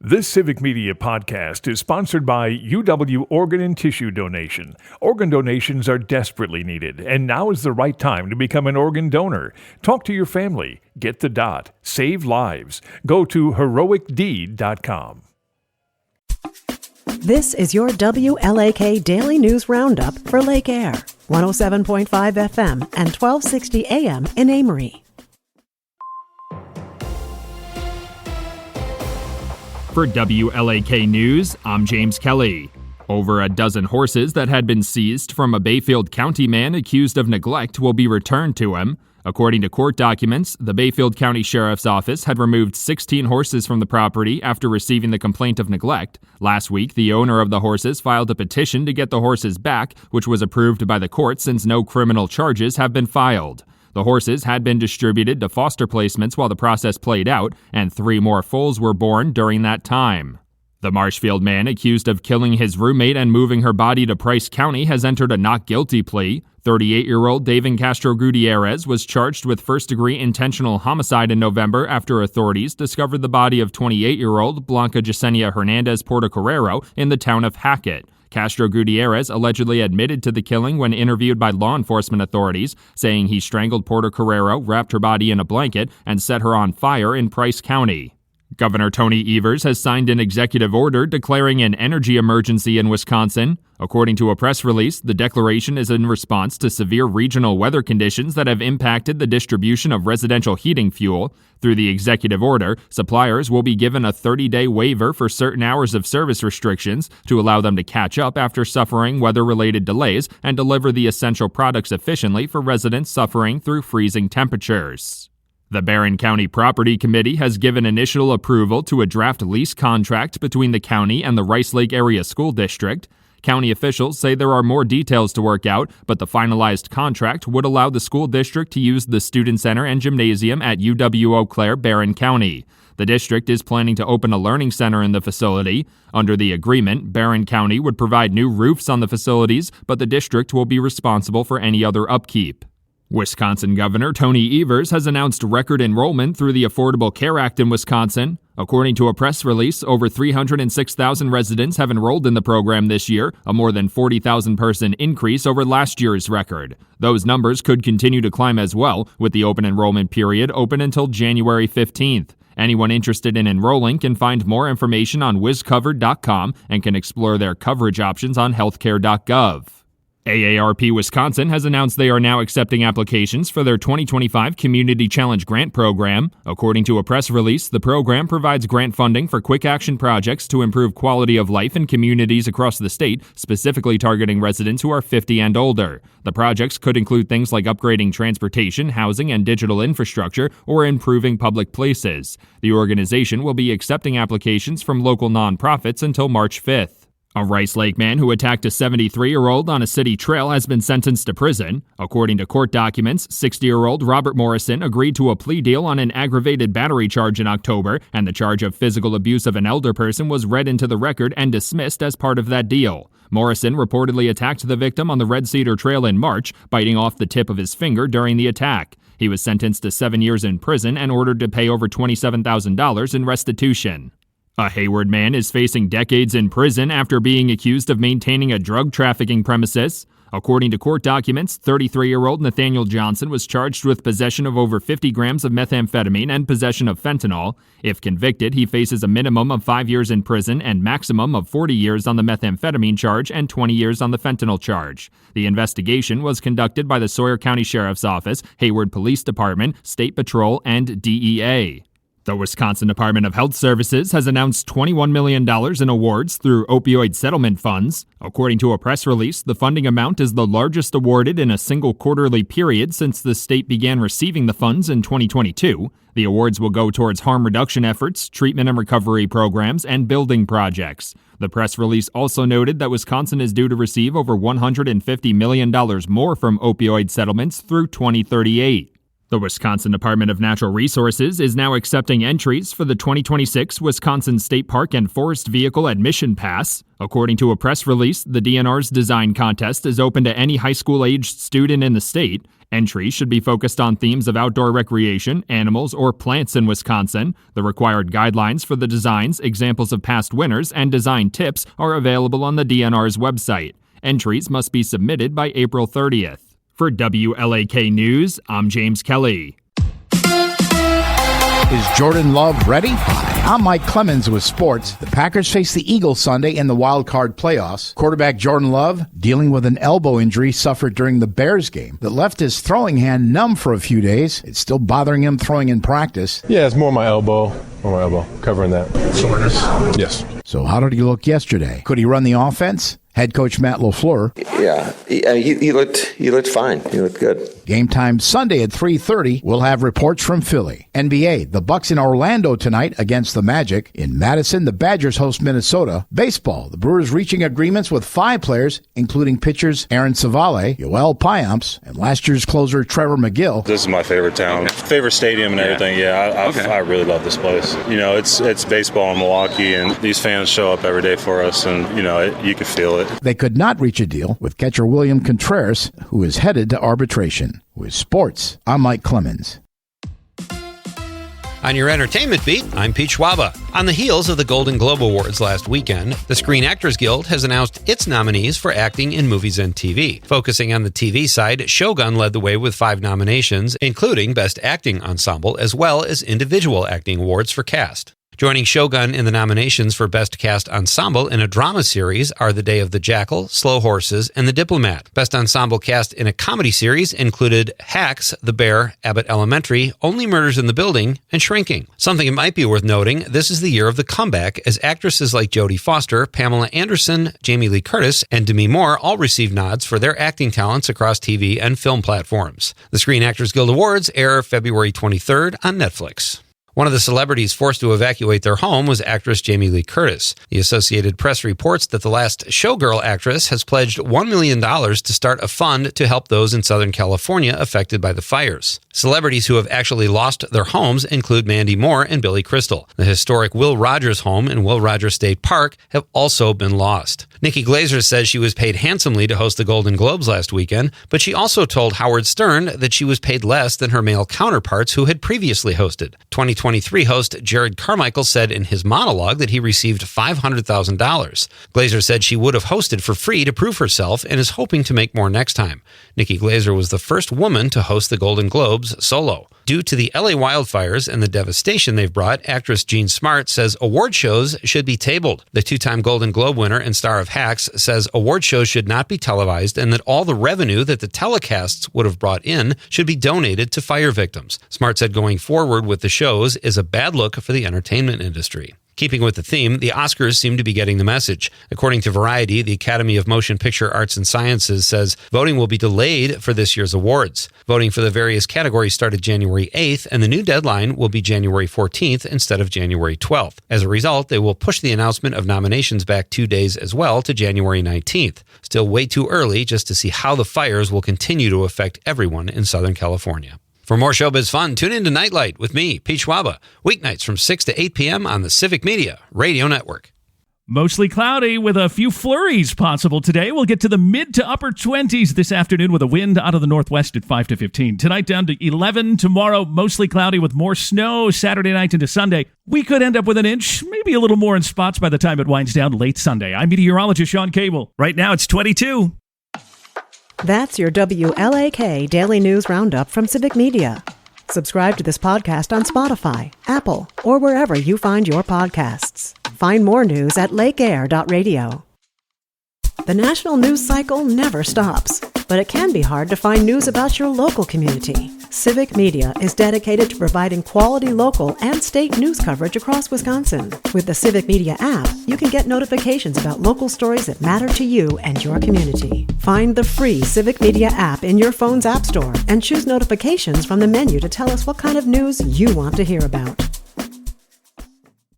This Civic Media podcast is sponsored by UW Organ and Tissue Donation. Organ donations are desperately needed, and now is the right time to become an organ donor. Talk to your family. Get the dot. Save lives. Go to heroicdeed.com. This is your WLAK Daily News Roundup for Lake Air, 107.5 FM and 1260 AM in Amory. For WLAK News, I'm James Kelly. Over a dozen horses that had been seized from a Bayfield County man accused of neglect will be returned to him. According to court documents, the Bayfield County Sheriff's Office had removed 16 horses from the property after receiving the complaint of neglect. Last week, the owner of the horses filed a petition to get the horses back, which was approved by the court since no criminal charges have been filed. The horses had been distributed to foster placements while the process played out, and 3 more foals were born during that time. The Marshfield man accused of killing his roommate and moving her body to Price County has entered a not guilty plea. 38-year-old David Castro Gutierrez was charged with first-degree intentional homicide in November after authorities discovered the body of 28-year-old Blanca Yesenia Hernandez Portocarrero in the town of Hackett. Castro Gutierrez allegedly admitted to the killing when interviewed by law enforcement authorities, saying he strangled Portocarrero, wrapped her body in a blanket, and set her on fire in Price County. Governor Tony Evers has signed an executive order declaring an energy emergency in Wisconsin. According to a press release, the declaration is in response to severe regional weather conditions that have impacted the distribution of residential heating fuel. Through the executive order, suppliers will be given a 30-day waiver for certain hours of service restrictions to allow them to catch up after suffering weather-related delays and deliver the essential products efficiently for residents suffering through freezing temperatures. The Barron County Property Committee has given initial approval to a draft lease contract between the county and the Rice Lake Area School District. County officials say there are more details to work out, but the finalized contract would allow the school district to use the student center and gymnasium at UW Eau Claire, Barron County. The district is planning to open a learning center in the facility. Under the agreement, Barron County would provide new roofs on the facilities, but the district will be responsible for any other upkeep. Wisconsin Governor Tony Evers has announced record enrollment through the Affordable Care Act in Wisconsin. According to a press release, over 306,000 residents have enrolled in the program this year, a more than 40,000 person increase over last year's record. Those numbers could continue to climb as well, with the open enrollment period open until January 15th. Anyone interested in enrolling can find more information on wiscovered.com and can explore their coverage options on healthcare.gov. AARP Wisconsin has announced they are now accepting applications for their 2025 Community Challenge Grant Program. According to a press release, the program provides grant funding for quick action projects to improve quality of life in communities across the state, specifically targeting residents who are 50 and older. The projects could include things like upgrading transportation, housing, and digital infrastructure, or improving public places. The organization will be accepting applications from local nonprofits until March 5th. A Rice Lake man who attacked a 73-year-old on a city trail has been sentenced to prison. According to court documents, 60-year-old Robert Morrison agreed to a plea deal on an aggravated battery charge in October, and the charge of physical abuse of an elder person was read into the record and dismissed as part of that deal. Morrison reportedly attacked the victim on the Red Cedar Trail in March, biting off the tip of his finger during the attack. He was sentenced to 7 years in prison and ordered to pay over $27,000 in restitution. A Hayward man is facing decades in prison after being accused of maintaining a drug trafficking premises. According to court documents, 33-year-old Nathaniel Johnson was charged with possession of over 50 grams of methamphetamine and possession of fentanyl. If convicted, he faces a minimum of 5 years in prison and maximum of 40 years on the methamphetamine charge and 20 years on the fentanyl charge. The investigation was conducted by the Sawyer County Sheriff's Office, Hayward Police Department, State Patrol, and DEA. The Wisconsin Department of Health Services has announced $21 million in awards through opioid settlement funds. According to a press release, the funding amount is the largest awarded in a single quarterly period since the state began receiving the funds in 2022. The awards will go towards harm reduction efforts, treatment and recovery programs, and building projects. The press release also noted that Wisconsin is due to receive over $150 million more from opioid settlements through 2038. The Wisconsin Department of Natural Resources is now accepting entries for the 2026 Wisconsin State Park and Forest Vehicle Admission Pass. According to a press release, the DNR's design contest is open to any high school-aged student in the state. Entries should be focused on themes of outdoor recreation, animals, or plants in Wisconsin. The required guidelines for the designs, examples of past winners, and design tips are available on the DNR's website. Entries must be submitted by April 30th. For WLAK News, I'm James Kelly. Is Jordan Love ready? Hi, I'm Mike Clemens with sports. The Packers face the Eagles Sunday in the wild card playoffs. Quarterback Jordan Love dealing with an elbow injury suffered during the Bears game that left his throwing hand numb for a few days. It's still bothering him throwing in practice. Yeah, it's more my elbow, covering that. Soreness? Yes. So how did he look yesterday? Could he run the offense? Head coach Matt LaFleur. Yeah, he looked fine. He looked good. Game time Sunday at 3:30. We'll have reports from Philly. NBA, the Bucks in Orlando tonight against the Magic. In Madison, the Badgers host Minnesota. Baseball, the Brewers reaching agreements with 5 players, including pitchers Aaron Savale, Yoel Payamps, and last year's closer Trevor McGill. This is my favorite town, favorite stadium and everything. Yeah, I really love this place. You know, it's baseball in Milwaukee, and these fans show up every day for us, and you can feel it. They could not reach a deal with catcher William Contreras, who is headed to arbitration. With sports, I'm Mike Clemens. On your entertainment beat, I'm Pete Schwaba. On the heels of the Golden Globe Awards last weekend, the Screen Actors Guild has announced its nominees for acting in movies and TV. Focusing on the TV side, Shogun led the way with 5 nominations, including Best Acting Ensemble, as well as individual acting awards for cast. Joining Shogun in the nominations for Best Cast Ensemble in a drama series are The Day of the Jackal, Slow Horses, and The Diplomat. Best Ensemble Cast in a comedy series included Hacks, The Bear, Abbott Elementary, Only Murders in the Building, and Shrinking. Something it might be worth noting, this is the year of the comeback, as actresses like Jodie Foster, Pamela Anderson, Jamie Lee Curtis, and Demi Moore all received nods for their acting talents across TV and film platforms. The Screen Actors Guild Awards air February 23rd on Netflix. One of the celebrities forced to evacuate their home was actress Jamie Lee Curtis. The Associated Press reports that the last Showgirl actress has pledged $1 million to start a fund to help those in Southern California affected by the fires. Celebrities who have actually lost their homes include Mandy Moore and Billy Crystal. The historic Will Rogers home in Will Rogers State Park have also been lost. Nikki Glaser says she was paid handsomely to host the Golden Globes last weekend, but she also told Howard Stern that she was paid less than her male counterparts who had previously hosted. 2023 host Jared Carmichael said in his monologue that he received $500,000. Glaser said she would have hosted for free to prove herself and is hoping to make more next time. Nikki Glaser was the first woman to host the Golden Globes solo. Due to the LA wildfires and the devastation they've brought, actress Jean Smart says award shows should be tabled. The 2-time Golden Globe winner and star of Hacks says award shows should not be televised and that all the revenue that the telecasts would have brought in should be donated to fire victims. Smart said going forward with the shows is a bad look for the entertainment industry. Keeping with the theme, the Oscars seem to be getting the message. According to Variety, the Academy of Motion Picture Arts and Sciences says voting will be delayed for this year's awards. Voting for the various categories started January 8th, and the new deadline will be January 14th instead of January 12th. As a result, they will push the announcement of nominations back 2 days as well to January 19th. Still way too early just to see how the fires will continue to affect everyone in Southern California. For more showbiz fun, tune in to Nightlight with me, Pete Schwaba, weeknights from 6 to 8 p.m. on the Civic Media Radio Network. Mostly cloudy with a few flurries possible today. We'll get to the mid to upper 20s this afternoon with a wind out of the northwest at 5 to 15. Tonight down to 11. Tomorrow, mostly cloudy with more snow Saturday night into Sunday. We could end up with an inch, maybe a little more in spots by the time it winds down late Sunday. I'm meteorologist Sean Cable. Right now it's 22. That's your WLAK Daily News Roundup from Civic Media. Subscribe to this podcast on Spotify, Apple, or wherever you find your podcasts. Find more news at lakeair.radio. The national news cycle never stops, but it can be hard to find news about your local community. Civic Media is dedicated to providing quality local and state news coverage across Wisconsin. With the Civic Media app, you can get notifications about local stories that matter to you and your community. Find the free Civic Media app in your phone's app store and choose notifications from the menu to tell us what kind of news you want to hear about.